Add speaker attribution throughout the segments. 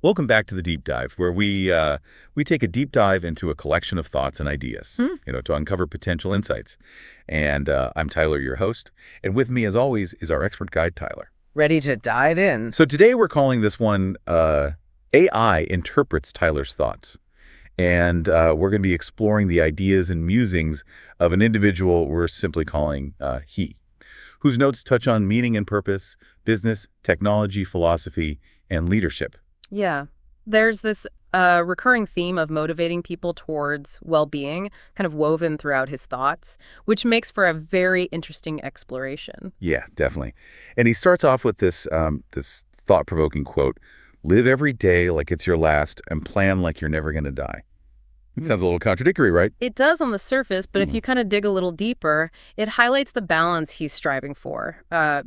Speaker 1: Welcome back to the Deep Dive, where we take a deep dive into a collection of thoughts and ideas,
Speaker 2: Hmm.
Speaker 1: to uncover potential insights. And I'm Tyler, your host, and with me, as always, is our expert guide, Tyler.
Speaker 2: Ready to dive in.
Speaker 1: So today we're calling this one AI interprets Tyler's thoughts, and we're going to be exploring the ideas and musings of an individual we're simply calling he, whose notes touch on meaning and purpose, business, technology, philosophy, and leadership.
Speaker 2: Yeah. There's this recurring theme of motivating people towards well-being, kind of woven throughout his thoughts, which makes for a very interesting exploration.
Speaker 1: Yeah, definitely. And he starts off with this thought-provoking quote: "Live every day like it's your last, and plan like you're never going to die." It sounds a little contradictory, right?
Speaker 2: It does on the surface, but if you kind of dig a little deeper, it highlights the balance he's striving for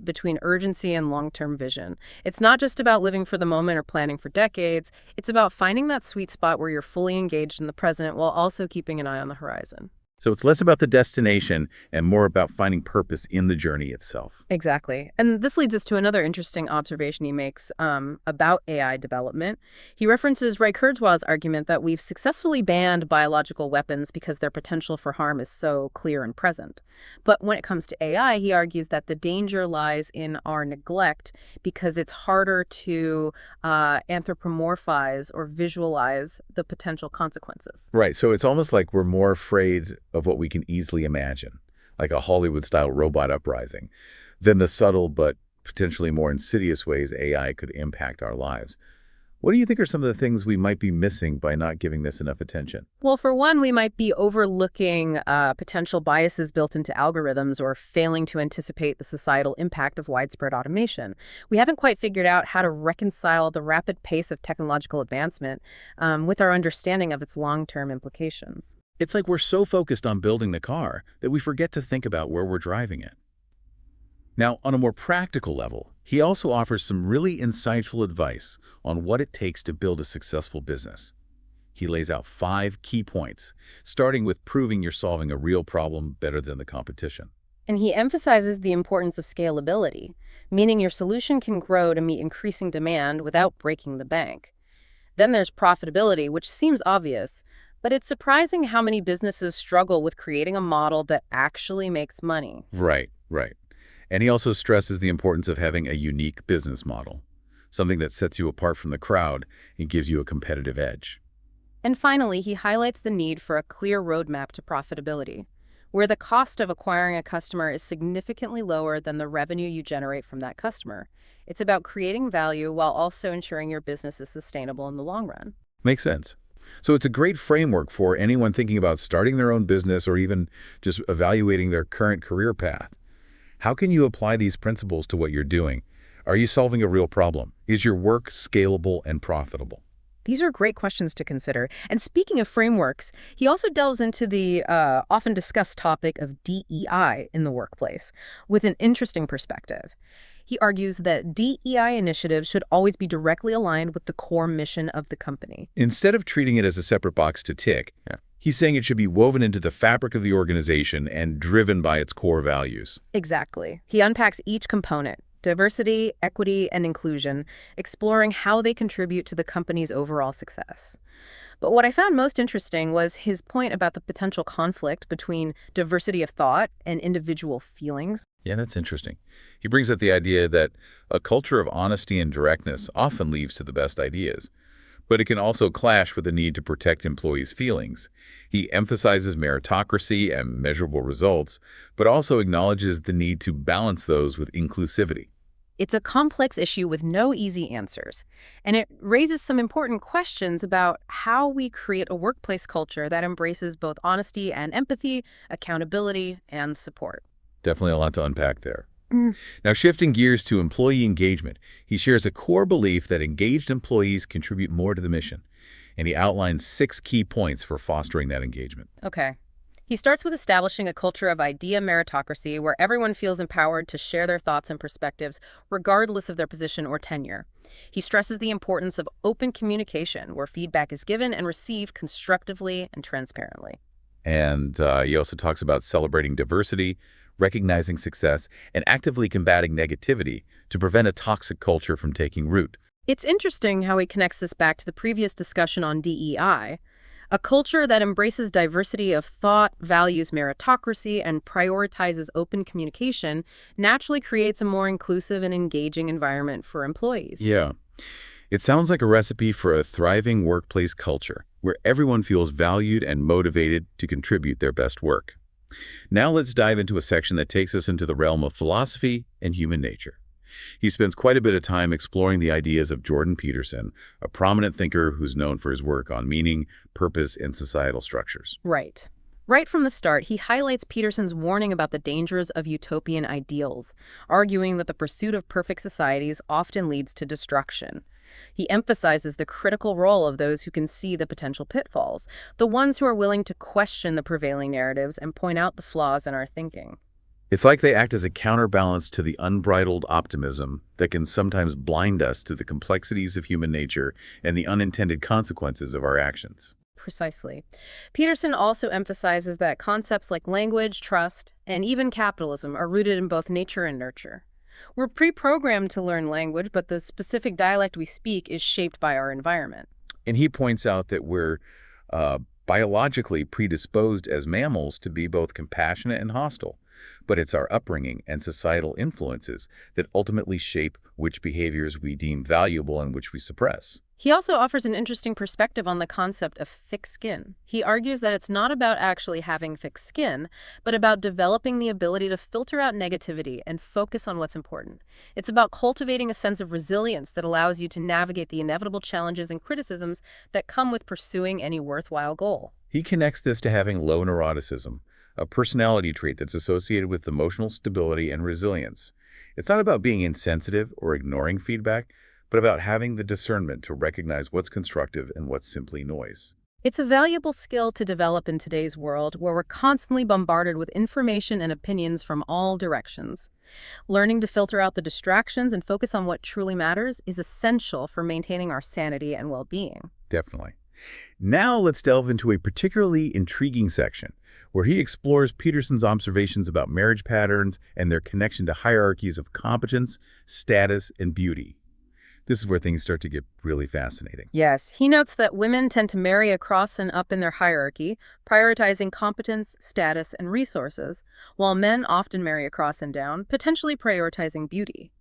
Speaker 2: between urgency and long-term vision. It's not just about living for the moment or planning for decades. It's about finding that sweet spot where you're fully engaged in the present while also keeping an eye on the horizon.
Speaker 1: So it's less about the destination and more about finding purpose in the journey itself.
Speaker 2: Exactly. And this leads us to another interesting observation he makes about AI development. He references Ray Kurzweil's argument that we've successfully banned biological weapons because their potential for harm is so clear and present. But when it comes to AI, he argues that the danger lies in our neglect because it's harder to anthropomorphize or visualize the potential consequences.
Speaker 1: Right. So it's almost like we're more afraid of what we can easily imagine, like a Hollywood-style robot uprising, than the subtle but potentially more insidious ways AI could impact our lives. What do you think are some of the things we might be missing by not giving this enough attention?
Speaker 2: Well, for one, we might be overlooking potential biases built into algorithms or failing to anticipate the societal impact of widespread automation. We haven't quite figured out how to reconcile the rapid pace of technological advancement with our understanding of its long-term implications.
Speaker 1: It's like we're so focused on building the car that we forget to think about where we're driving it. Now, on a more practical level, he also offers some really insightful advice on what it takes to build a successful business. He lays out 5 key points, starting with proving you're solving a real problem better than the competition.
Speaker 2: And he emphasizes the importance of scalability, meaning your solution can grow to meet increasing demand without breaking the bank. Then there's profitability, which seems obvious, but it's surprising how many businesses struggle with creating a model that actually makes money.
Speaker 1: Right, right. And he also stresses the importance of having a unique business model, something that sets you apart from the crowd and gives you a competitive edge.
Speaker 2: And finally, he highlights the need for a clear roadmap to profitability, where the cost of acquiring a customer is significantly lower than the revenue you generate from that customer. It's about creating value while also ensuring your business is sustainable in the long run.
Speaker 1: Makes sense. So it's a great framework for anyone thinking about starting their own business or even just evaluating their current career path. How can you apply these principles to what you're doing? Are you solving a real problem? Is your work scalable and profitable?
Speaker 2: These are great questions to consider. And speaking of frameworks, he also delves into the often discussed topic of DEI in the workplace with an interesting perspective. He argues that DEI initiatives should always be directly aligned with the core mission of the company.
Speaker 1: Instead of treating it as a separate box to tick, he's saying it should be woven into the fabric of the organization and driven by its core values.
Speaker 2: Exactly. He unpacks each component: diversity, equity, and inclusion, exploring how they contribute to the company's overall success. But what I found most interesting was his point about the potential conflict between diversity of thought and individual feelings.
Speaker 1: Yeah, that's interesting. He brings up the idea that a culture of honesty and directness often leads to the best ideas, but it can also clash with the need to protect employees' feelings. He emphasizes meritocracy and measurable results, but also acknowledges the need to balance those with inclusivity.
Speaker 2: It's a complex issue with no easy answers, and it raises some important questions about how we create a workplace culture that embraces both honesty and empathy, accountability, and support.
Speaker 1: Definitely a lot to unpack there. Now, shifting gears to employee engagement, he shares a core belief that engaged employees contribute more to the mission, and he outlines 6 key points for fostering that engagement.
Speaker 2: Okay. He starts with establishing a culture of idea meritocracy where everyone feels empowered to share their thoughts and perspectives, regardless of their position or tenure. He stresses the importance of open communication, where feedback is given and received constructively and transparently.
Speaker 1: And he also talks about celebrating diversity, recognizing success, and actively combating negativity to prevent a toxic culture from taking root.
Speaker 2: It's interesting how he connects this back to the previous discussion on DEI. A culture that embraces diversity of thought, values meritocracy, and prioritizes open communication naturally creates a more inclusive and engaging environment for employees.
Speaker 1: Yeah. It sounds like a recipe for a thriving workplace culture where everyone feels valued and motivated to contribute their best work. Now let's dive into a section that takes us into the realm of philosophy and human nature. He spends quite a bit of time exploring the ideas of Jordan Peterson, a prominent thinker who's known for his work on meaning, purpose, and societal structures.
Speaker 2: Right. Right from the start, he highlights Peterson's warning about the dangers of utopian ideals, arguing that the pursuit of perfect societies often leads to destruction. He emphasizes the critical role of those who can see the potential pitfalls, the ones who are willing to question the prevailing narratives and point out the flaws in our thinking.
Speaker 1: It's like they act as a counterbalance to the unbridled optimism that can sometimes blind us to the complexities of human nature and the unintended consequences of our actions.
Speaker 2: Precisely. Peterson also emphasizes that concepts like language, trust, and even capitalism are rooted in both nature and nurture. We're pre-programmed to learn language, but the specific dialect we speak is shaped by our environment.
Speaker 1: And he points out that we're biologically predisposed as mammals to be both compassionate and hostile, but it's our upbringing and societal influences that ultimately shape which behaviors we deem valuable and which we suppress.
Speaker 2: He also offers an interesting perspective on the concept of thick skin. He argues that it's not about actually having thick skin, but about developing the ability to filter out negativity and focus on what's important. It's about cultivating a sense of resilience that allows you to navigate the inevitable challenges and criticisms that come with pursuing any worthwhile goal.
Speaker 1: He connects this to having low neuroticism, a personality trait that's associated with emotional stability and resilience. It's not about being insensitive or ignoring feedback, but about having the discernment to recognize what's constructive and what's simply noise.
Speaker 2: It's a valuable skill to develop in today's world where we're constantly bombarded with information and opinions from all directions. Learning to filter out the distractions and focus on what truly matters is essential for maintaining our sanity and well-being.
Speaker 1: Definitely. Now let's delve into a particularly intriguing section where he explores Peterson's observations about marriage patterns and their connection to hierarchies of competence, status, and beauty. This is where things start to get really fascinating.
Speaker 2: Yes, he notes that women tend to marry across and up in their hierarchy, prioritizing competence, status, and resources, while men often marry across and down, potentially prioritizing beauty.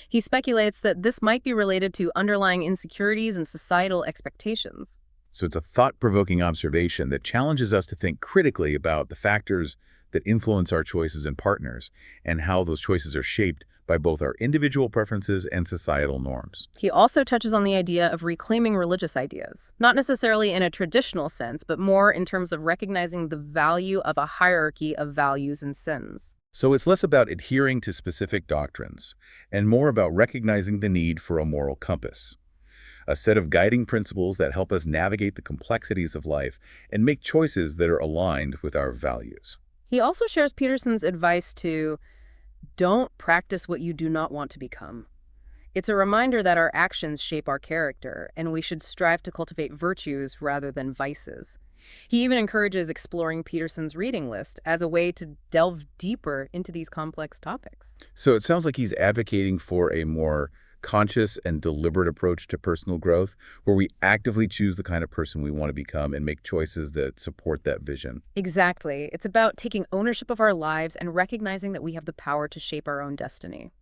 Speaker 2: He speculates that this might be related to underlying insecurities and societal expectations.
Speaker 1: So it's a thought-provoking observation that challenges us to think critically about the factors that influence our choices and partners and how those choices are shaped by both our individual preferences and societal norms.
Speaker 2: He also touches on the idea of reclaiming religious ideas, not necessarily in a traditional sense, but more in terms of recognizing the value of a hierarchy of values and sins.
Speaker 1: So it's less about adhering to specific doctrines and more about recognizing the need for a moral compass, a set of guiding principles that help us navigate the complexities of life and make choices that are aligned with our values.
Speaker 2: He also shares Peterson's advice to don't practice what you do not want to become. It's a reminder that our actions shape our character, and we should strive to cultivate virtues rather than vices. He even encourages exploring Peterson's reading list as a way to delve deeper into these complex topics.
Speaker 1: So it sounds like he's advocating for a more conscious and deliberate approach to personal growth, where we actively choose the kind of person we want to become and make choices that support that vision.
Speaker 2: Exactly. It's about taking ownership of our lives and recognizing that we have the power to shape our own destiny.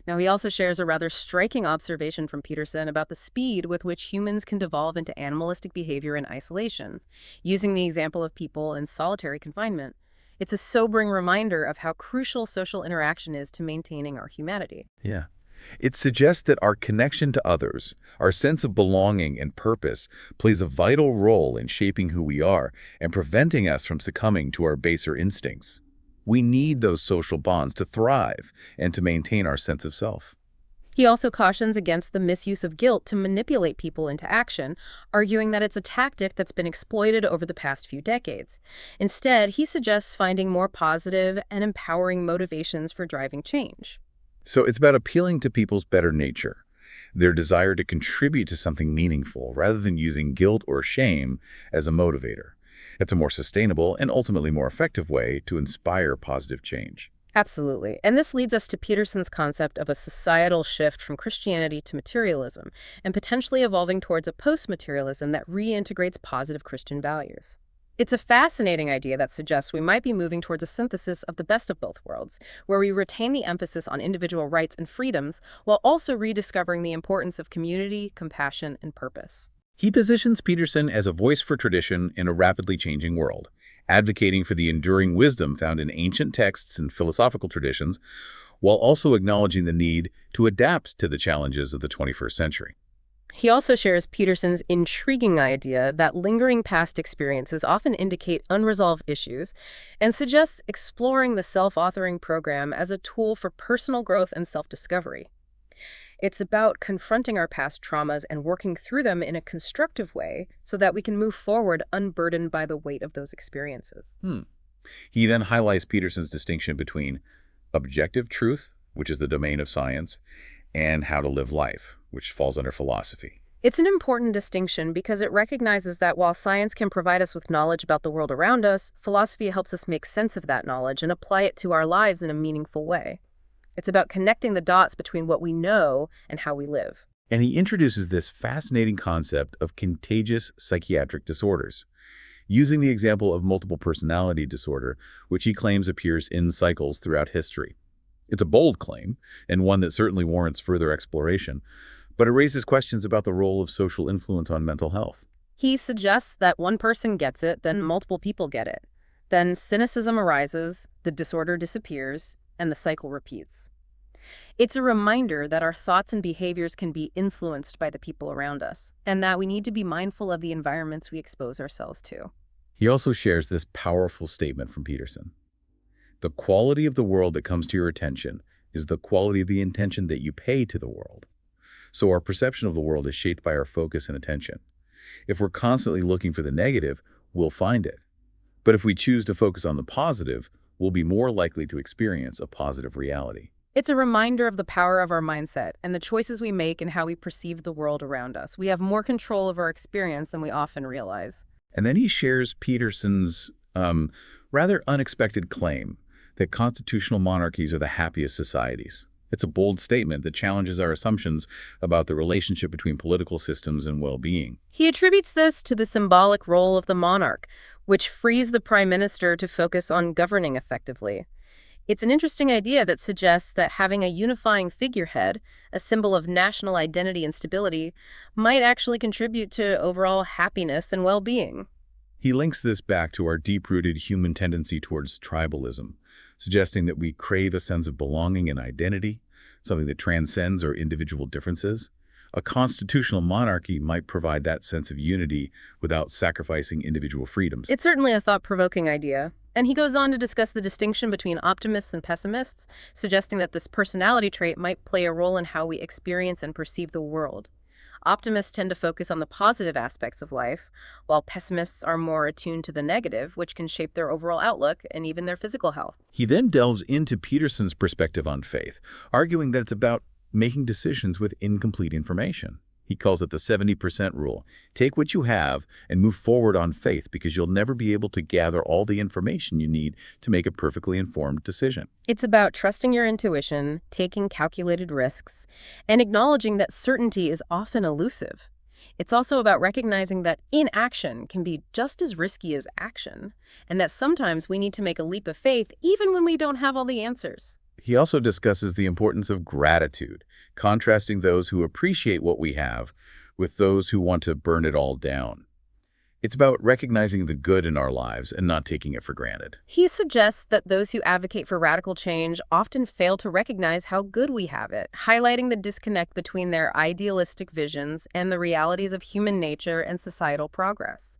Speaker 2: Now, he also shares a rather striking observation from Peterson about the speed with which humans can devolve into animalistic behavior in isolation, using the example of people in solitary confinement. It's a sobering reminder of how crucial social interaction is to maintaining our humanity.
Speaker 1: Yeah. It suggests that our connection to others, our sense of belonging and purpose, plays a vital role in shaping who we are and preventing us from succumbing to our baser instincts. We need those social bonds to thrive and to maintain our sense of self.
Speaker 2: He also cautions against the misuse of guilt to manipulate people into action, arguing that it's a tactic that's been exploited over the past few decades. Instead, he suggests finding more positive and empowering motivations for driving change.
Speaker 1: So it's about appealing to people's better nature, their desire to contribute to something meaningful, rather than using guilt or shame as a motivator. It's a more sustainable and ultimately more effective way to inspire positive change.
Speaker 2: Absolutely. And this leads us to Peterson's concept of a societal shift from Christianity to materialism, and potentially evolving towards a post-materialism that reintegrates positive Christian values. It's a fascinating idea that suggests we might be moving towards a synthesis of the best of both worlds, where we retain the emphasis on individual rights and freedoms while also rediscovering the importance of community, compassion, and purpose.
Speaker 1: He positions Peterson as a voice for tradition in a rapidly changing world, advocating for the enduring wisdom found in ancient texts and philosophical traditions, while also acknowledging the need to adapt to the challenges of the 21st century.
Speaker 2: He also shares Peterson's intriguing idea that lingering past experiences often indicate unresolved issues and suggests exploring the self-authoring program as a tool for personal growth and self-discovery. It's about confronting our past traumas and working through them in a constructive way so that we can move forward unburdened by the weight of those experiences.
Speaker 1: He then highlights Peterson's distinction between objective truth, which is the domain of science, and how to live life, which falls under philosophy.
Speaker 2: It's an important distinction because it recognizes that while science can provide us with knowledge about the world around us, philosophy helps us make sense of that knowledge and apply it to our lives in a meaningful way. It's about connecting the dots between what we know and how we live.
Speaker 1: And he introduces this fascinating concept of contagious psychiatric disorders, using the example of multiple personality disorder, which he claims appears in cycles throughout history. It's a bold claim, and one that certainly warrants further exploration, but it raises questions about the role of social influence on mental health.
Speaker 2: He suggests that one person gets it, then multiple people get it. Then cynicism arises, the disorder disappears, and the cycle repeats. It's a reminder that our thoughts and behaviors can be influenced by the people around us, and that we need to be mindful of the environments we expose ourselves to.
Speaker 1: He also shares this powerful statement from Peterson. The quality of the world that comes to your attention is the quality of the intention that you pay to the world. So our perception of the world is shaped by our focus and attention. If we're constantly looking for the negative, we'll find it. But if we choose to focus on the positive, we'll be more likely to experience a positive reality.
Speaker 2: It's a reminder of the power of our mindset and the choices we make and how we perceive the world around us. We have more control of our experience than we often realize.
Speaker 1: And then he shares Peterson's rather unexpected claim that constitutional monarchies are the happiest societies. It's a bold statement that challenges our assumptions about the relationship between political systems and well-being.
Speaker 2: He attributes this to the symbolic role of the monarch, which frees the prime minister to focus on governing effectively. It's an interesting idea that suggests that having a unifying figurehead, a symbol of national identity and stability, might actually contribute to overall happiness and well-being.
Speaker 1: He links this back to our deep-rooted human tendency towards tribalism, suggesting that we crave a sense of belonging and identity, something that transcends our individual differences. A constitutional monarchy might provide that sense of unity without sacrificing individual freedoms.
Speaker 2: It's certainly a thought-provoking idea. And he goes on to discuss the distinction between optimists and pessimists, suggesting that this personality trait might play a role in how we experience and perceive the world. Optimists tend to focus on the positive aspects of life, while pessimists are more attuned to the negative, which can shape their overall outlook and even their physical health.
Speaker 1: He then delves into Peterson's perspective on faith, arguing that it's about making decisions with incomplete information. He calls it the 70% rule. Take what you have and move forward on faith because you'll never be able to gather all the information you need to make a perfectly informed decision.
Speaker 2: It's about trusting your intuition, taking calculated risks, and acknowledging that certainty is often elusive. It's also about recognizing that inaction can be just as risky as action, and that sometimes we need to make a leap of faith even when we don't have all the answers.
Speaker 1: He also discusses the importance of gratitude, contrasting those who appreciate what we have with those who want to burn it all down. It's about recognizing the good in our lives and not taking it for granted.
Speaker 2: He suggests that those who advocate for radical change often fail to recognize how good we have it, highlighting the disconnect between their idealistic visions and the realities of human nature and societal progress.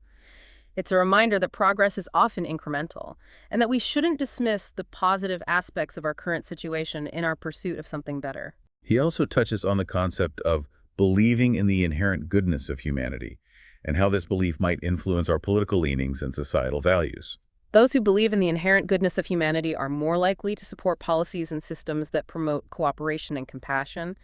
Speaker 2: It's a reminder that progress is often incremental, and that we shouldn't dismiss the positive aspects of our current situation in our pursuit of something better.
Speaker 1: He also touches on the concept of believing in the inherent goodness of humanity, and how this belief might influence our political leanings and societal values.
Speaker 2: Those who believe in the inherent goodness of humanity are more likely to support policies and systems that promote cooperation and compassion,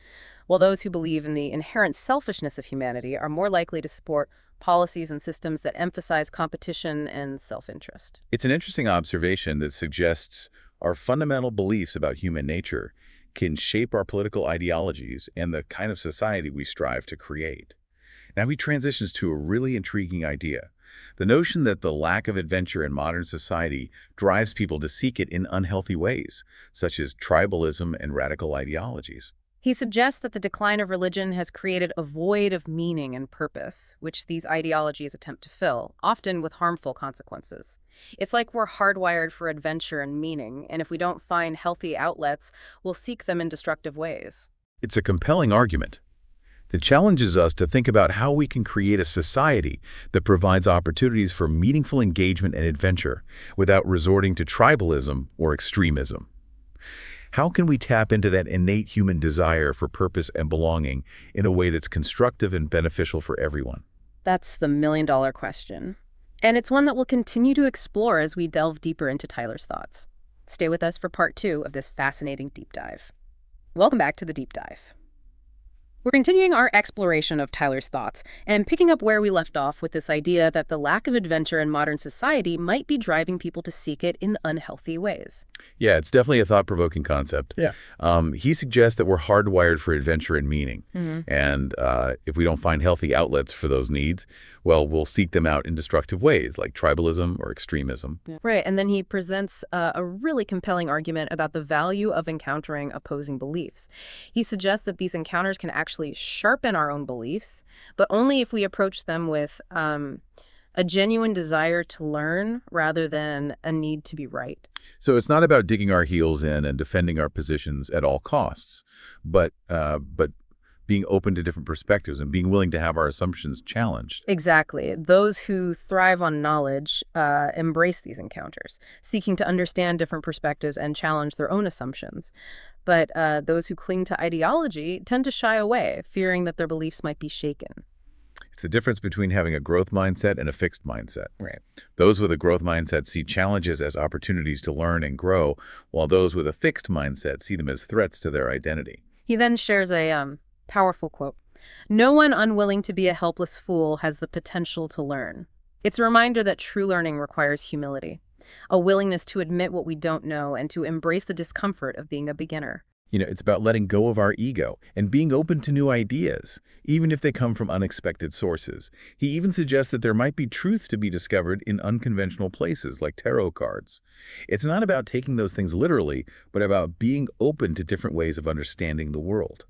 Speaker 2: while those who believe in the inherent selfishness of humanity are more likely to support policies and systems that emphasize competition and self-interest.
Speaker 1: It's an interesting observation that suggests Our fundamental beliefs about human nature can shape our political ideologies and the kind of society we strive to create. Now he transitions to a really intriguing idea. The notion that the lack of adventure in modern society drives people to seek it in unhealthy ways, such as tribalism and radical ideologies.
Speaker 2: He suggests that the decline of religion has created a void of meaning and purpose, which these ideologies attempt to fill, often with harmful consequences. It's like we're hardwired for adventure and meaning, and if we don't find healthy outlets, we'll seek them in destructive ways.
Speaker 1: It's a compelling argument that challenges us to think about how we can create a society that provides opportunities for meaningful engagement and adventure without resorting to tribalism or extremism. How can we tap into that innate human desire for purpose and belonging in a way that's constructive and beneficial for everyone?
Speaker 2: That's the million-dollar question. And it's one that we'll continue to explore as we delve deeper into Tyler's thoughts. Stay with us for part 2 of this fascinating deep dive. Welcome back to the deep dive. We're continuing our exploration of Tyler's thoughts and picking up where we left off with this idea that the lack of adventure in modern society might be driving people to seek it in unhealthy ways.
Speaker 1: Yeah, it's definitely a thought-provoking concept.
Speaker 3: Yeah.
Speaker 1: He suggests that we're hardwired for adventure and meaning. And if we don't find healthy outlets for those needs, well, we'll seek them out in destructive ways, like tribalism or extremism.
Speaker 2: Yeah. Right, and then he presents a really compelling argument about the value of encountering opposing beliefs. He suggests that these encounters can actually sharpen our own beliefs, but only if we approach them with a genuine desire to learn rather than a need to be right.
Speaker 1: So it's not about digging our heels in and defending our positions at all costs, but being open to different perspectives and being willing to have our assumptions challenged.
Speaker 2: Exactly. Those who thrive on knowledge embrace these encounters, seeking to understand different perspectives and challenge their own assumptions. But those who cling to ideology tend to shy away, fearing that their beliefs might be shaken.
Speaker 1: It's the difference between having a growth mindset and a fixed mindset.
Speaker 3: Right.
Speaker 1: Those with a growth mindset see challenges as opportunities to learn and grow, while those with a fixed mindset see them as threats to their identity.
Speaker 2: He then shares a powerful quote. "No one unwilling to be a helpless fool has the potential to learn." It's a reminder that true learning requires humility, a willingness to admit what we don't know and to embrace the discomfort of being a beginner.
Speaker 1: You know, it's about letting go of our ego and being open to new ideas, even if they come from unexpected sources. He even suggests that there might be truth to be discovered in unconventional places like tarot cards. It's not about taking those things literally, but about being open to different ways of understanding the world.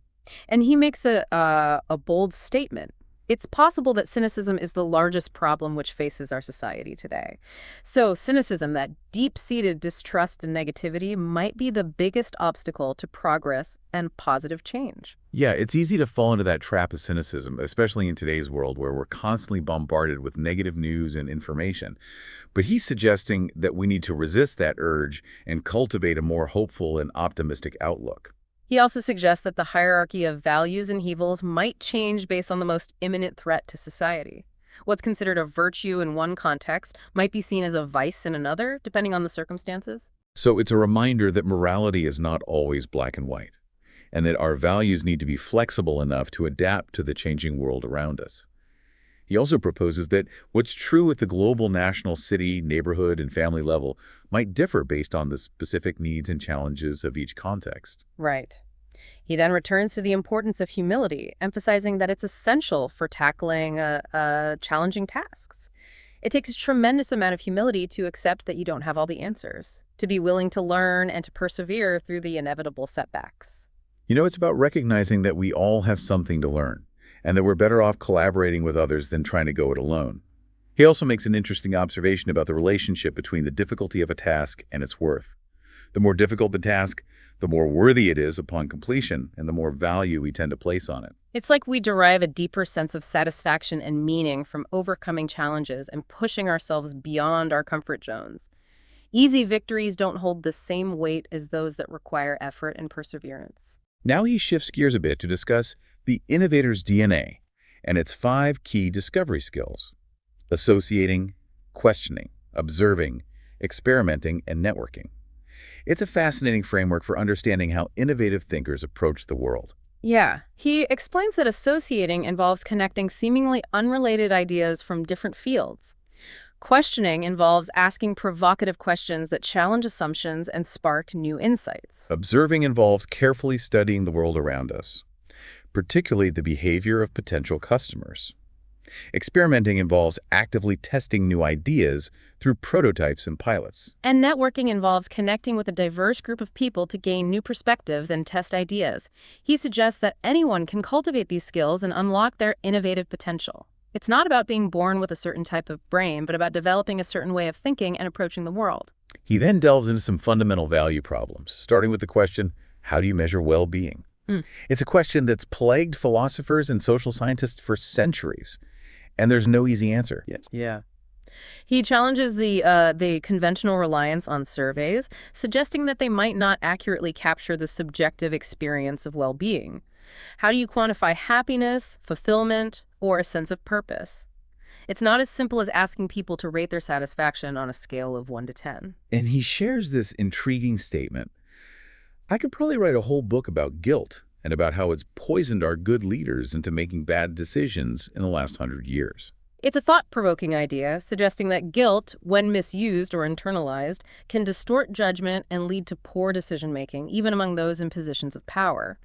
Speaker 2: And he makes a bold statement. It's possible that cynicism is the largest problem which faces our society today. So cynicism, that deep-seated distrust and negativity, might be the biggest obstacle to progress and positive change.
Speaker 1: Yeah, it's easy to fall into that trap of cynicism, especially in today's world where we're constantly bombarded with negative news and information. But he's suggesting that we need to resist that urge and cultivate a more hopeful and optimistic outlook.
Speaker 2: He also suggests that the hierarchy of values and evils might change based on the most imminent threat to society. What's considered a virtue in one context might be seen as a vice in another, depending on the circumstances.
Speaker 1: So it's a reminder that morality is not always black and white, and that our values need to be flexible enough to adapt to the changing world around us. He also proposes that what's true at the global, national, city, neighborhood, and family level might differ based on the specific needs and challenges of each context.
Speaker 2: Right. He then returns to the importance of humility, emphasizing that it's essential for tackling challenging tasks. It takes a tremendous amount of humility to accept that you don't have all the answers, to be willing to learn and to persevere through the inevitable setbacks.
Speaker 1: You know, it's about recognizing that we all have something to learn, and that we're better off collaborating with others than trying to go it alone. He also makes an interesting observation about the relationship between the difficulty of a task and its worth. The more difficult the task, the more worthy it is upon completion, and the more value we tend to place on it.
Speaker 2: It's like we derive a deeper sense of satisfaction and meaning from overcoming challenges and pushing ourselves beyond our comfort zones. Easy victories don't hold the same weight as those that require effort and perseverance.
Speaker 1: Now he shifts gears a bit to discuss the innovator's DNA and its 5 key discovery skills: associating, questioning, observing, experimenting, and networking. It's a fascinating framework for understanding how innovative thinkers approach the world.
Speaker 2: Yeah, he explains that associating involves connecting seemingly unrelated ideas from different fields. Questioning involves asking provocative questions that challenge assumptions and spark new insights.
Speaker 1: Observing involves carefully studying the world around us, particularly the behavior of potential customers. Experimenting involves actively testing new ideas through prototypes and pilots.
Speaker 2: And networking involves connecting with a diverse group of people to gain new perspectives and test ideas. He suggests that anyone can cultivate these skills and unlock their innovative potential. It's not about being born with a certain type of brain, but about developing a certain way of thinking and approaching the world.
Speaker 1: He then delves into some fundamental value problems, starting with the question, how do you measure well-being? It's a question that's plagued philosophers and social scientists for centuries, and there's no easy answer.
Speaker 2: Yes. Yeah. He challenges the conventional reliance on surveys, suggesting that they might not accurately capture the subjective experience of well-being. How do you quantify happiness, fulfillment, or a sense of purpose? It's not as simple as asking people to rate their satisfaction on a scale of 1 to 10.
Speaker 1: And he shares this intriguing statement. I could probably write a whole book about guilt and about how it's poisoned our good leaders into making bad decisions in the last 100 years.
Speaker 2: It's a thought-provoking idea, suggesting that guilt, when misused or internalized, can distort judgment and lead to poor decision-making, even among those in positions of power.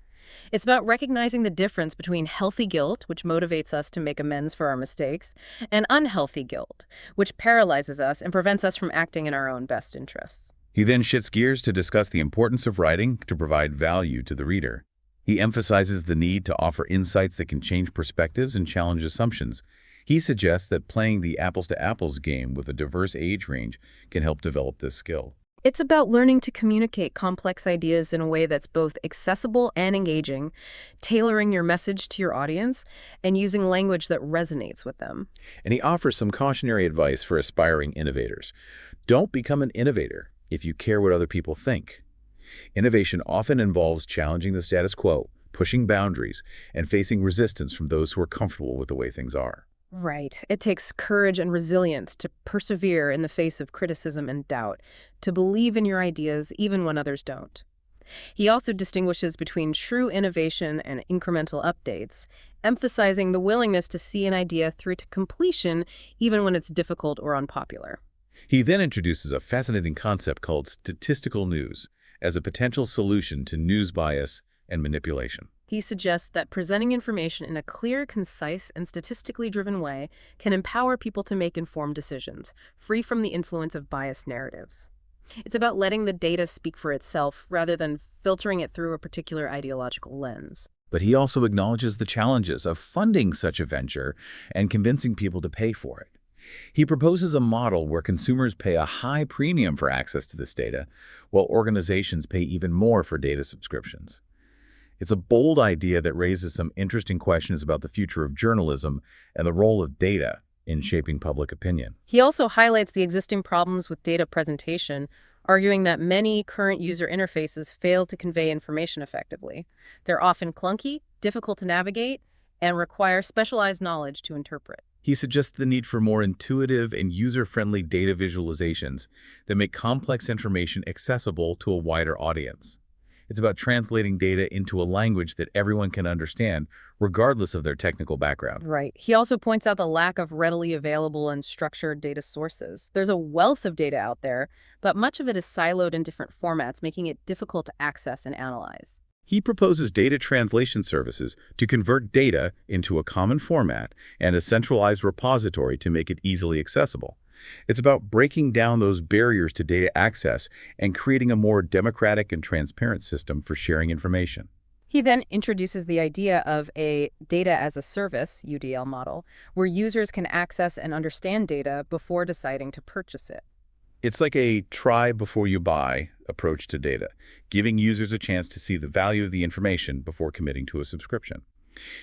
Speaker 2: It's about recognizing the difference between healthy guilt, which motivates us to make amends for our mistakes, and unhealthy guilt, which paralyzes us and prevents us from acting in our own best interests.
Speaker 1: He then shifts gears to discuss the importance of writing to provide value to the reader. He emphasizes the need to offer insights that can change perspectives and challenge assumptions. He suggests that playing the apples-to-apples game with a diverse age range can help develop this skill.
Speaker 2: It's about learning to communicate complex ideas in a way that's both accessible and engaging, tailoring your message to your audience, and using language that resonates with them.
Speaker 1: And he offers some cautionary advice for aspiring innovators. Don't become an innovator if you care what other people think. Innovation often involves challenging the status quo, pushing boundaries, and facing resistance from those who are comfortable with the way things are.
Speaker 2: Right. It takes courage and resilience to persevere in the face of criticism and doubt, to believe in your ideas even when others don't. He also distinguishes between true innovation and incremental updates, emphasizing the willingness to see an idea through to completion even when it's difficult or unpopular.
Speaker 1: He then introduces a fascinating concept called statistical news as a potential solution to news bias and manipulation.
Speaker 2: He suggests that presenting information in a clear, concise, and statistically driven way can empower people to make informed decisions, free from the influence of biased narratives. It's about letting the data speak for itself rather than filtering it through a particular ideological lens.
Speaker 1: But he also acknowledges the challenges of funding such a venture and convincing people to pay for it. He proposes a model where consumers pay a high premium for access to this data, while organizations pay even more for data subscriptions. It's a bold idea that raises some interesting questions about the future of journalism and the role of data in shaping public opinion.
Speaker 2: He also highlights the existing problems with data presentation, arguing that many current user interfaces fail to convey information effectively. They're often clunky, difficult to navigate, and require specialized knowledge to interpret.
Speaker 1: He suggests the need for more intuitive and user-friendly data visualizations that make complex information accessible to a wider audience. It's about translating data into a language that everyone can understand, regardless of their technical background.
Speaker 2: Right. He also points out the lack of readily available and structured data sources. There's a wealth of data out there, but much of it is siloed in different formats, making it difficult to access and analyze.
Speaker 1: He proposes data translation services to convert data into a common format and a centralized repository to make it easily accessible. It's about breaking down those barriers to data access and creating a more democratic and transparent system for sharing information.
Speaker 2: He then introduces the idea of a data as a service, UDL model, where users can access and understand data before deciding to purchase it.
Speaker 1: It's like a try before you buy approach to data, giving users a chance to see the value of the information before committing to a subscription.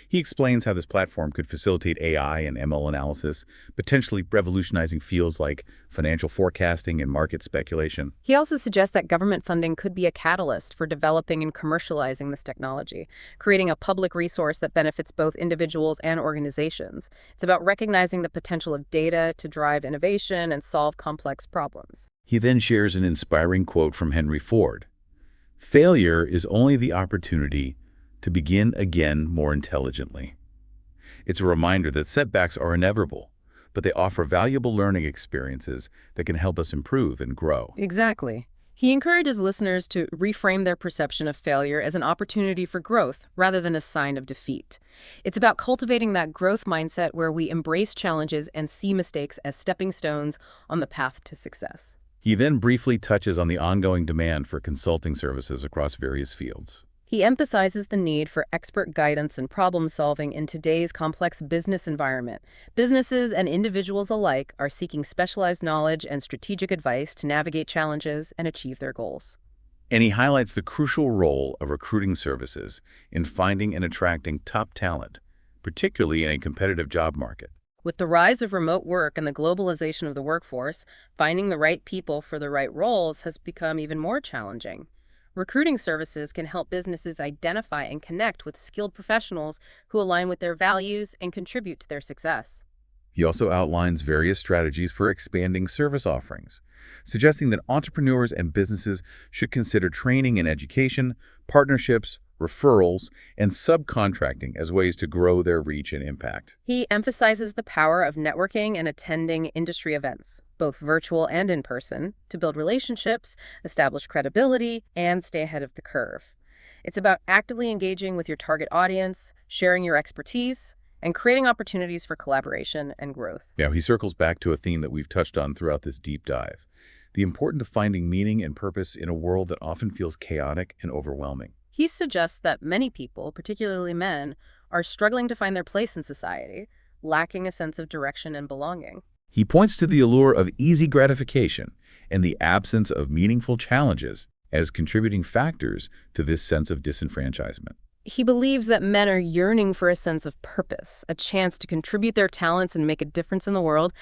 Speaker 1: He explains how this platform could facilitate AI and ML analysis, potentially revolutionizing fields like financial forecasting and market speculation.
Speaker 2: He also suggests that government funding could be a catalyst for developing and commercializing this technology, creating a public resource that benefits both individuals and organizations. It's about recognizing the potential of data to drive innovation and solve complex problems.
Speaker 1: He then shares an inspiring quote from Henry Ford. "Failure is only the opportunity to begin again more intelligently." It's a reminder that setbacks are inevitable, but they offer valuable learning experiences that can help us improve and grow.
Speaker 2: Exactly. He encourages listeners to reframe their perception of failure as an opportunity for growth rather than a sign of defeat. It's about cultivating that growth mindset where we embrace challenges and see mistakes as stepping stones on the path to success.
Speaker 1: He then briefly touches on the ongoing demand for consulting services across various fields.
Speaker 2: He emphasizes the need for expert guidance and problem solving in today's complex business environment. Businesses and individuals alike are seeking specialized knowledge and strategic advice to navigate challenges and achieve their goals.
Speaker 1: And he highlights the crucial role of recruiting services in finding and attracting top talent, particularly in a competitive job market.
Speaker 2: With the rise of remote work and the globalization of the workforce, finding the right people for the right roles has become even more challenging. Recruiting services can help businesses identify and connect with skilled professionals who align with their values and contribute to their success.
Speaker 1: He also outlines various strategies for expanding service offerings, suggesting that entrepreneurs and businesses should consider training and education, partnerships, referrals, and subcontracting as ways to grow their reach and impact.
Speaker 2: He emphasizes the power of networking and attending industry events, both virtual and in person, to build relationships, establish credibility, and stay ahead of the curve. It's about actively engaging with your target audience, sharing your expertise, and creating opportunities for collaboration and growth.
Speaker 1: Now, he circles back to a theme that we've touched on throughout this deep dive, the importance of finding meaning and purpose in a world that often feels chaotic and overwhelming.
Speaker 2: He suggests that many people, particularly men, are struggling to find their place in society, lacking a sense of direction and belonging.
Speaker 1: He points to the allure of easy gratification and the absence of meaningful challenges as contributing factors to this sense of disenfranchisement.
Speaker 2: He believes that men are yearning for a sense of purpose, a chance to contribute their talents and make a difference in the world,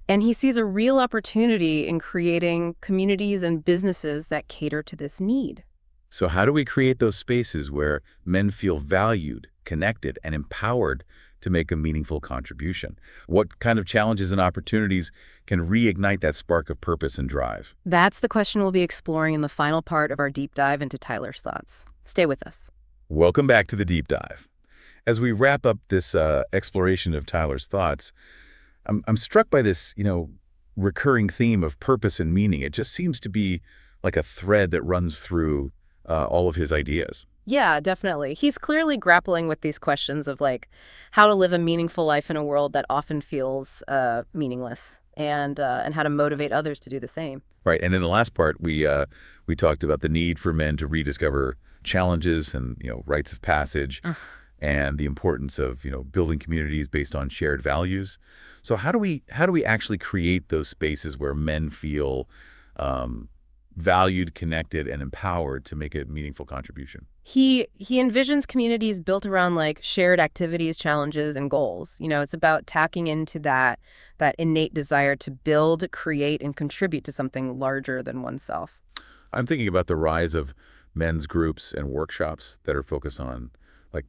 Speaker 2: and he sees a real opportunity in creating communities and businesses that cater to this need.
Speaker 1: So how do we create those spaces where men feel valued, connected, and empowered to make a meaningful contribution? What kind of challenges and opportunities can reignite that spark of purpose and drive?
Speaker 2: That's the question we'll be exploring in the final part of our deep dive into Tyler's thoughts. Stay with us.
Speaker 1: Welcome back to the deep dive. As we wrap up this exploration of Tyler's thoughts, I'm struck by this, recurring theme of purpose and meaning. It just seems to be like a thread that runs through all of his ideas.
Speaker 2: Yeah, definitely. He's clearly grappling with these questions of how to live a meaningful life in a world that often feels meaningless, and how to motivate others to do the same.
Speaker 1: Right, and in the last part, we talked about the need for men to rediscover challenges and rites of passage, and the importance of building communities based on shared values. So how do we actually create those spaces where men feel valued, connected, and empowered to make a meaningful contribution?
Speaker 2: He envisions communities built around shared activities, challenges, and goals. It's about tapping into that innate desire to build, create, and contribute to something larger than oneself.
Speaker 1: I'm thinking about the rise of men's groups and workshops that are focused on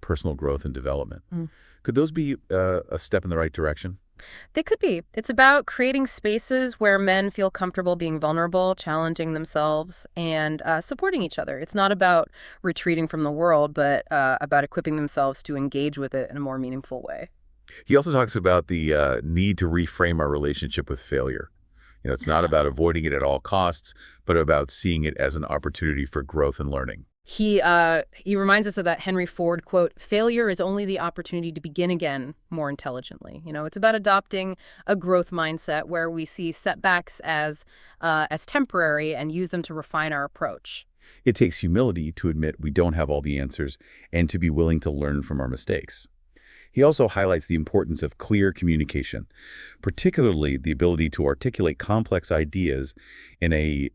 Speaker 1: personal growth and development. Could those be a step in the right direction?
Speaker 2: They could be. It's about creating spaces where men feel comfortable being vulnerable, challenging themselves, and supporting each other. It's not about retreating from the world, but about equipping themselves to engage with it in a more meaningful way.
Speaker 1: He also talks about the need to reframe our relationship with failure. It's not about avoiding it at all costs, but about seeing it as an opportunity for growth and learning.
Speaker 2: He reminds us of that Henry Ford quote, "Failure is only the opportunity to begin again more intelligently." It's about adopting a growth mindset where we see setbacks as temporary and use them to refine our approach.
Speaker 1: It takes humility to admit we don't have all the answers and to be willing to learn from our mistakes. He also highlights the importance of clear communication, particularly the ability to articulate complex ideas in a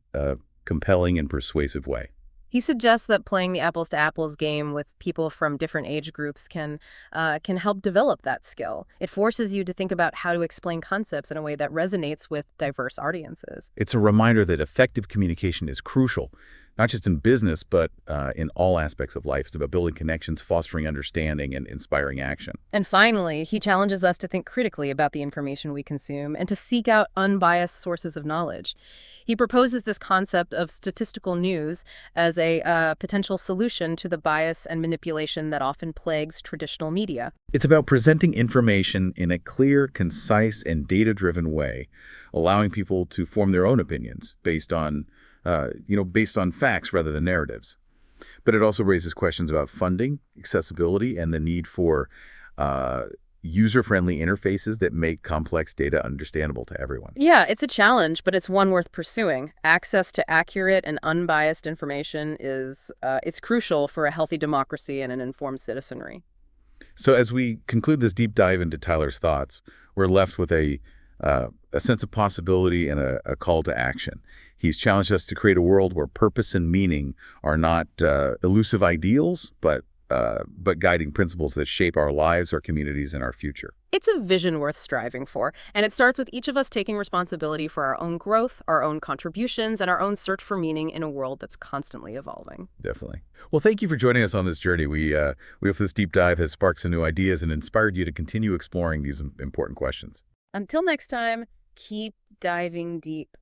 Speaker 1: compelling and persuasive way.
Speaker 2: He suggests that playing the apples to apples game with people from different age groups can help develop that skill. It forces you to think about how to explain concepts in a way that resonates with diverse audiences.
Speaker 1: It's a reminder that effective communication is crucial, not just in business, but in all aspects of life. It's about building connections, fostering understanding, and inspiring action.
Speaker 2: And finally, he challenges us to think critically about the information we consume and to seek out unbiased sources of knowledge. He proposes this concept of statistical news as a potential solution to the bias and manipulation that often plagues traditional media.
Speaker 1: It's about presenting information in a clear, concise, and data-driven way, allowing people to form their own opinions based on facts rather than narratives. But it also raises questions about funding, accessibility, and the need for user-friendly interfaces that make complex data understandable to everyone.
Speaker 2: Yeah, it's a challenge, but it's one worth pursuing. Access to accurate and unbiased information is it's crucial for a healthy democracy and an informed citizenry.
Speaker 1: So as we conclude this deep dive into Tyler's thoughts, we're left with a sense of possibility and a call to action. He's challenged us to create a world where purpose and meaning are not elusive ideals, but guiding principles that shape our lives, our communities, and our future.
Speaker 2: It's a vision worth striving for, and it starts with each of us taking responsibility for our own growth, our own contributions, and our own search for meaning in a world that's constantly evolving.
Speaker 1: Definitely. Well, thank you for joining us on this journey. We hope this deep dive has sparked some new ideas and inspired you to continue exploring these important questions.
Speaker 2: Until next time, keep diving deep.